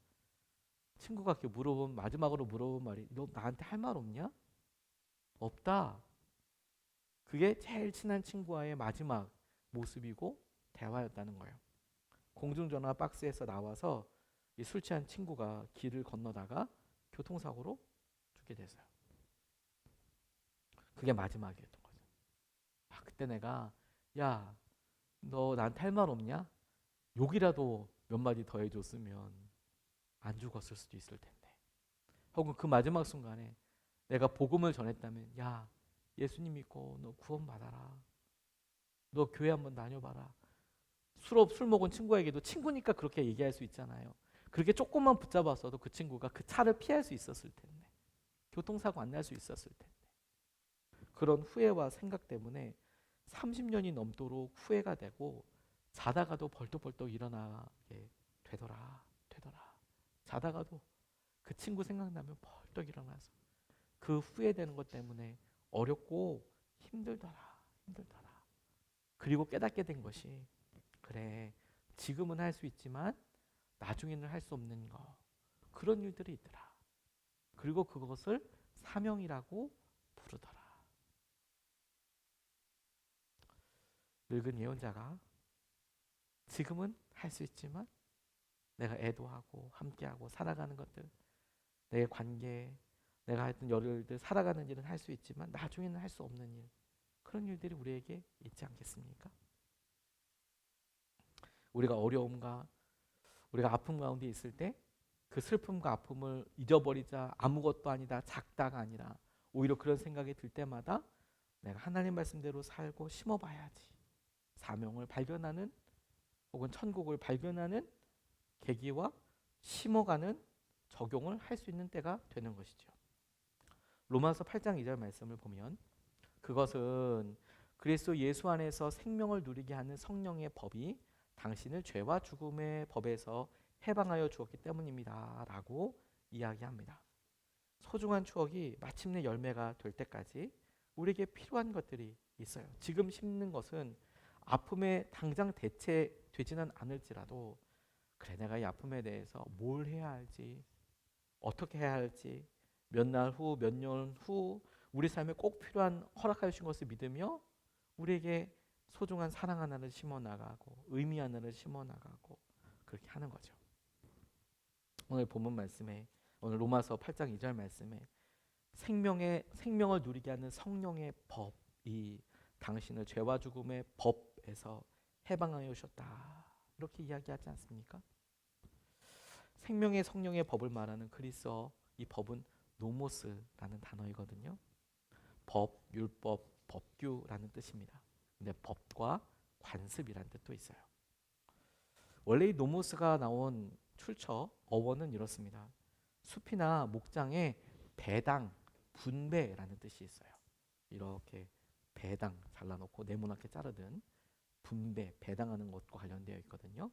친구가 이렇게 마지막으로 물어본 말이 너 나한테 할 말 없냐? 없다. 그게 제일 친한 친구와의 마지막 모습이고 대화였다는 거예요. 공중전화 박스에서 나와서 이 술 취한 친구가 길을 건너다가 교통사고로 죽게 됐어요. 그게 마지막이었던 거죠. 그때 내가 야, 너 나한테 할 말 없냐? 욕이라도 몇 마디 더 해줬으면 안 죽었을 수도 있을 텐데. 혹은 그 마지막 순간에 내가 복음을 전했다면 야, 예수님 믿고 너 구원 받아라. 너 교회 한번 다녀봐라. 술 먹은 친구에게도 친구니까 그렇게 얘기할 수 있잖아요. 그렇게 조금만 붙잡았어도 그 친구가 그 차를 피할 수 있었을 텐데, 교통사고 안 날 수 있었을 텐데. 그런 후회와 생각 때문에 30년이 넘도록 후회가 되고 자다가도 벌떡벌떡 일어나게 되더라. 자다가도 그 친구 생각나면 벌떡 일어나서 그 후회되는 것 때문에 어렵고 힘들더라. 그리고 깨닫게 된 것이 그래, 지금은 할 수 있지만 나중에는 할 수 없는 거, 그런 일들이 있더라. 그리고 그것을 사명이라고 부르더라. 늙은 예언자가 지금은 할 수 있지만 내가 애도하고 함께하고 살아가는 것들, 내 관계, 내가 했던 여러 일들, 살아가는 일은 할 수 있지만 나중에는 할 수 없는 일, 그런 일들이 우리에게 있지 않겠습니까? 우리가 어려움과 우리가 아픔 가운데 있을 때 그 슬픔과 아픔을 잊어버리자, 아무것도 아니다, 작다가 아니라 오히려 그런 생각이 들 때마다 내가 하나님 말씀대로 살고 심어봐야지, 사명을 발견하는 혹은 천국을 발견하는 계기와 심어가는 적용을 할 수 있는 때가 되는 것이죠. 로마서 8장 2절 말씀을 보면 그것은 그리스도 예수 안에서 생명을 누리게 하는 성령의 법이 당신을 죄와 죽음의 법에서 해방하여 주었기 때문입니다 라고 이야기합니다. 소중한 추억이 마침내 열매가 될 때까지 우리에게 필요한 것들이 있어요. 지금 심는 것은 아픔에 당장 대체되지는 않을지라도 그래, 내가 이 아픔에 대해서 뭘 해야 할지, 어떻게 해야 할지, 몇 날 후, 몇 년 후 우리 삶에 꼭 필요한 허락하여 주신 것을 믿으며 우리에게 소중한 사랑 하나를 심어나가고 의미 하나를 심어나가고 그렇게 하는 거죠. 오늘 본문 말씀에, 오늘 로마서 8장 2절 말씀에 생명을 누리게 하는 성령의 법이 당신을 죄와 죽음의 법에서 해방하여 주셨다, 이렇게 이야기하지 않습니까? 생명의 성령의 법을 말하는 그리스어, 이 법은 노모스라는 단어이거든요. 법, 율법, 법규라는 뜻입니다. 근데 법과 관습이라는 뜻도 있어요. 원래 이 노모스가 나온 출처 어원은 이렇습니다. 숲이나 목장에 배당, 분배라는 뜻이 있어요. 이렇게 배당 잘라놓고 네모나게 자르든 분배, 배당하는 것과 관련되어 있거든요.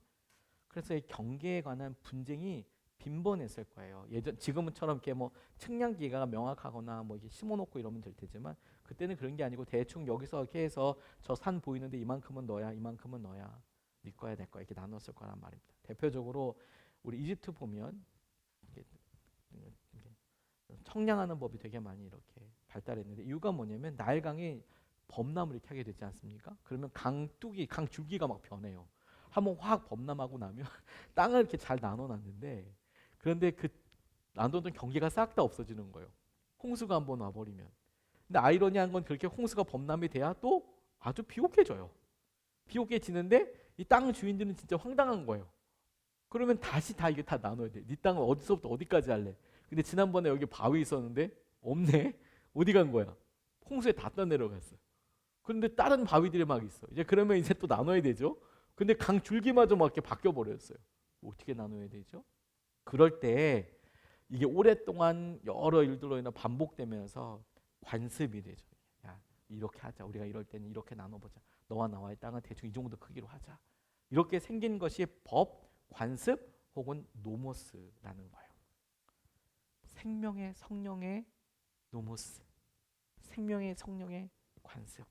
그래서 이 경계에 관한 분쟁이 빈번했을 거예요. 지금처럼 이렇게 뭐 측량기가 명확하거나 뭐 이게 심어놓고 이러면 될 테지만 그때는 그런 게 아니고 대충 여기서 이렇게 해서 저 산 보이는데 이만큼은 너야, 이만큼은 너야, 네 거야, 내 거야 이렇게 나눴을 거란 말입니다. 대표적으로 우리 이집트 보면 이렇게 청량하는 법이 되게 많이 이렇게 발달했는데 이유가 뭐냐면 나일강이 범람을 이렇게 하게 되지 않습니까? 그러면 강줄기가 막 변해요. 한번 확 범람하고 나면 땅을 이렇게 잘 나눠놨는데 그런데 그 나눠둔 경계가 싹 다 없어지는 거예요. 홍수가 한번 와버리면. 근데 아이러니한 건 그렇게 홍수가 범람이 돼야 또 아주 비옥해져요. 비옥해지는데 이 땅 주인들은 진짜 황당한 거예요. 그러면 다시 다 이게 다 나눠야 돼. 네 땅은 어디서부터 어디까지 할래? 근데 지난번에 여기 바위 있었는데 없네. 어디 간 거야? 홍수에 다 떠내려갔어요. 그런데 다른 바위들이 막 있어. 이제 그러면 이제 또 나눠야 되죠. 근데 강 줄기마저 막 이렇게 바뀌어 버렸어요. 어떻게 나눠야 되죠? 그럴 때 이게 오랫동안 여러 일들로 인해 반복되면서 관습이 되죠. 야, 이렇게 하자. 우리가 이럴 때는 이렇게 나눠보자. 너와 나와의 땅은 대충 이 정도 크기로 하자. 이렇게 생긴 것이 법, 관습 혹은 노모스라는 거예요. 생명의 성령의 노모스, 생명의 성령의 관습.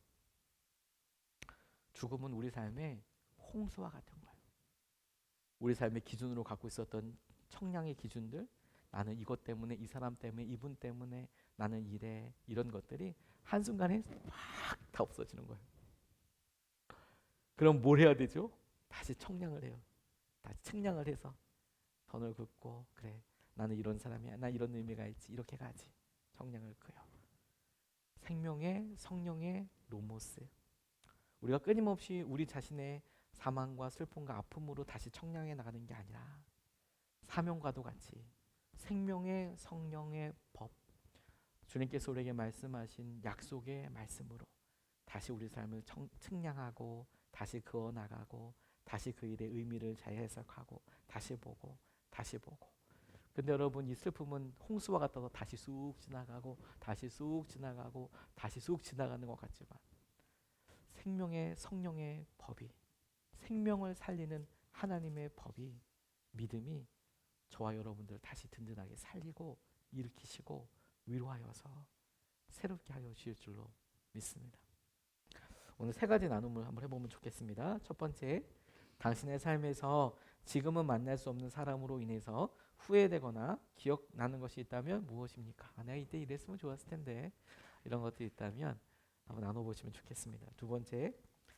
죽음은 우리 삶의 홍수와 같은 거예요. 우리 삶의 기준으로 갖고 있었던 청량의 기준들, 나는 이것 때문에, 이 사람 때문에, 이분 때문에, 나는 이래, 이런 것들이 한순간에 확 다 없어지는 거예요. 그럼 뭘 해야 되죠? 다시 청량을 해요. 다시 측량을 해서 선을 긋고, 그래, 나는 이런 사람이야, 나 이런 의미가 있지, 이렇게 가지. 청량을 그요. 생명의 성령의 노모스. 우리가 끊임없이 우리 자신의 사망과 슬픔과 아픔으로 다시 청량해 나가는 게 아니라 사명과도 같이 생명의 성령의 법, 주님께서 우리에게 말씀하신 약속의 말씀으로 다시 우리 삶을 측량하고 다시 그어 나가고 다시 그 일의 의미를 재해석하고 다시 보고 다시 보고. 근데 여러분, 이 슬픔은 홍수와 같아서 다시 쑥 지나가고 다시 쑥 지나가고 다시 쑥 지나가는 것 같지만 생명의 성령의 법이, 생명을 살리는 하나님의 법이, 믿음이 저와 여러분들 다시 든든하게 살리고 일으키시고 위로하여서 새롭게 하여 주실 줄로 믿습니다. 오늘 세 가지 나눔을 한번 해보면 좋겠습니다. 첫 번째, 당신의 삶에서 지금은 만날 수 없는 사람으로 인해서 후회되거나 기억나는 것이 있다면 무엇입니까? 내가 이때 이랬으면 좋았을 텐데, 이런 것들이 있다면 한번 나눠보시면 좋겠습니다. 두 번째,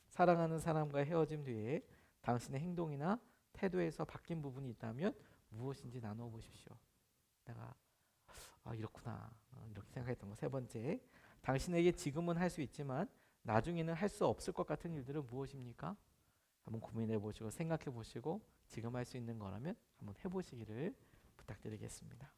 사랑하는 사람과 헤어짐 뒤에 당신의 행동이나 태도에서 바뀐 부분이 있다면 무엇인지 나눠보십시오. 내가 이렇구나, 이렇게 생각했던 거. 세 번째, 당신에게 지금은 할 수 있지만 나중에는 할 수 없을 것 같은 일들은 무엇입니까? 한번 고민해 보시고 생각해 보시고 지금 할 수 있는 거라면 한번 해보시기를 부탁드리겠습니다.